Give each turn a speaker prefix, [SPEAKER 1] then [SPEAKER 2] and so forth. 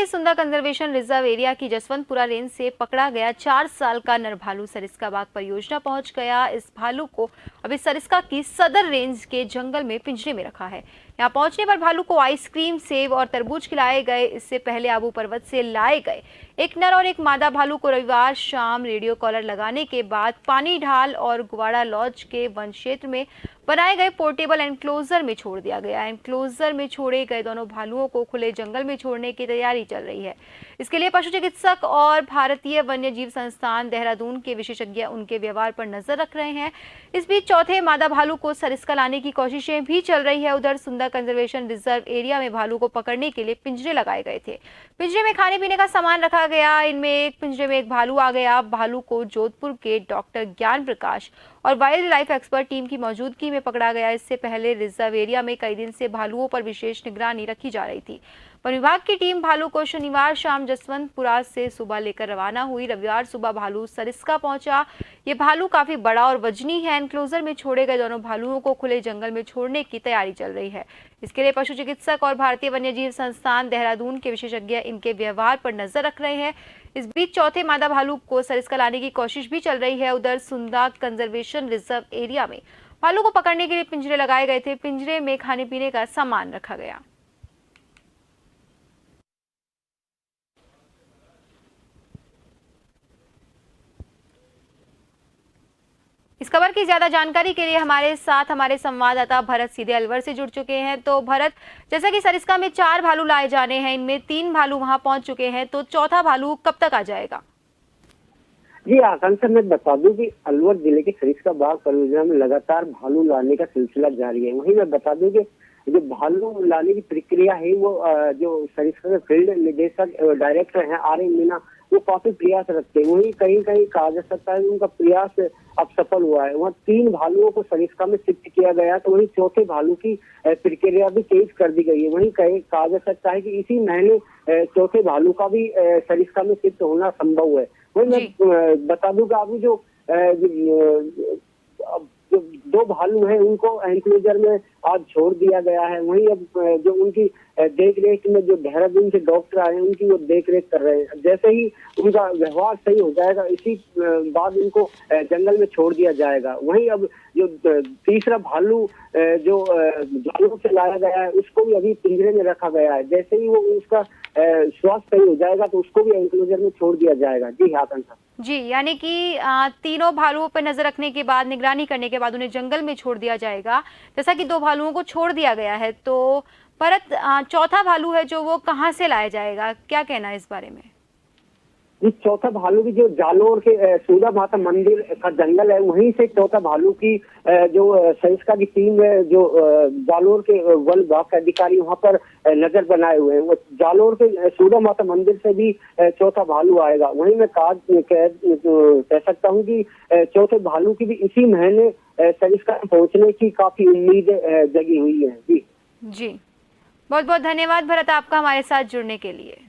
[SPEAKER 1] Sunda conservation reserve area की Jaswantpura range से पकड़ा गया 4 साल का नर भालू सरिस्का बाग परियोजना पहुंच गया। इस भालू को अभी सरिस्का की सदर रेंज के जंगल में पिंजरे में रखा है। यहां पहुंचने पर भालू को आइसक्रीम, सेब और तरबूज खिलाए गए। इससे पहले आबू पर्वत से लाए गए एक नर और एक मादा भालू को रविवार शाम रेडियो कॉलर लगाने के बाद पानी ढाल और गुवाड़ा लॉज के वन क्षेत्र में बनाए गए पोर्टेबल एनक्लोजर में छोड़ दिया गया। एनक्लोजर में छोड़े गए दोनों भालुओं को खुले जंगल में छोड़ने की तैयारी चल रही है। इसके लिए पशु चिकित्सक और भारतीय वन्य जीव संस्थान देहरादून के विशेषज्ञ उनके व्यवहार पर नजर रख रहे हैं। इस बीच चौथे मादा भालू को सरिस्का लाने की कोशिशें भी चल रही है। उधर सुंदा कंजर्वेशन रिजर्व एरिया में भालू को पकड़ने के लिए पिंजरे लगाए गए थे। पिंजरे में खाने पीने का सामान रखा गया। इनमें एक पिंजरे में एक भालू आ गया। भालू को जोधपुर के डॉक्टर ज्ञान प्रकाश और वाइल्ड लाइफ एक्सपर्ट टीम की मौजूदगी में पकड़ा गया। इससे पहले रिजर्व एरिया में कई दिन से भालुओं पर विशेष निगरानी रखी जा रही थी। वन विभाग की टीम भालू को शनिवार शाम जसवंतपुरा से सुबह लेकर रवाना हुई। रविवार सुबह भालू सरिस्का पहुंचा। ये भालू काफी बड़ा और वजनी है। एनक्लोजर में छोड़े गए दोनों भालुओं को खुले जंगल में छोड़ने की तैयारी चल रही है। इसके लिए पशु चिकित्सक और भारतीय वन्य जीव संस्थान देहरादून के विशेषज्ञ इनके व्यवहार पर नजर रख रहे हैं। इस बीच चौथे मादा भालू को सरिस्का लाने की कोशिश भी चल रही है। उधर सुंदा कंजर्वेशन रिजर्व एरिया में भालू को पकड़ने के लिए पिंजरे लगाए गए थे। पिंजरे में खाने पीने का सामान रखा गया। इस खबर की ज्यादा जानकारी के लिए हमारे साथ हमारे संवाददाता भरत सीधे अलवर से जुड़ चुके हैं। तो भरत, जैसा कि सरिस्का में 4 भालू लाए जाने हैं, इनमें 3 भालू वहां पहुंच चुके हैं, तो चौथा भालू कब तक आ जाएगा?
[SPEAKER 2] जी, आकांक्षा, मैं बता दूं कि अलवर जिले के सरिस्का बाग परियोजना में लगातार भालू लाने का सिलसिला जारी है। वहीं मैं बता दूं कि जो भालू लाने की प्रक्रिया है वो जो सरिस्का के फील्ड निदेशक डायरेक्टर हैं आर एन मीना, वो काफी प्रयास रखते हैं। वहीं कहीं कहीं कहा जा सकता है उनका प्रयास अब सफल हुआ है। वहाँ 3 भालुओं को सरिस्का में शिफ्ट किया गया, तो वहीं चौथे भालू की प्रक्रिया भी तेज कर दी गई है। वहीं कहा जा सकता है कि इसी महीने चौथे भालू का भी सरिस्का में शिफ्ट होना संभव है। वही मैं बता दूं कि अभी जो 2 भालू हैं उनको एनक्लोजर में आज छोड़ दिया गया है। वहीं अब जो उनकी देख रेख में जो देहरादून से डॉक्टर आए हैं उनकी वो देख रेख कर रहे हैं। जैसे ही उनका व्यवहार सही हो जाएगा, इसी बाद उनको जंगल में छोड़ दिया जाएगा। वहीं अब जो तीसरा भालू जो जानवर से लाया गया है उसको भी अभी पिंजरे में रखा गया है। जैसे ही वो उसका स्वास्थ्य सही हो जाएगा तो उसको भी एनक्लोजर में छोड़ दिया जाएगा। जी आकांक्षा
[SPEAKER 1] जी, यानी कि तीनों भालुओं पर नजर रखने के बाद, निगरानी करने के बाद उन्हें जंगल में छोड़ दिया जाएगा। जैसा कि 2 भालुओं को छोड़ दिया गया है, तो भरत, चौथा भालू है जो वो कहाँ से लाया जाएगा, क्या कहना है इस बारे में?
[SPEAKER 2] इस चौथा भालू की जो जालोर के सूदा माता मंदिर का जंगल है, वहीं से चौथा भालू की जो सरिस्का की टीम है, जो जालोर के वन विभाग के अधिकारी वहां पर नजर बनाए हुए हैं, वो जालोर के सूदा माता मंदिर से भी चौथा भालू आएगा। वहीं मैं कह सकता हूं कि चौथे भालू की भी इसी महीने सरिस्का पहुंचने की काफी उम्मीद जगी हुई है। जी
[SPEAKER 1] जी, बहुत बहुत धन्यवाद भरत आपका हमारे साथ जुड़ने के लिए।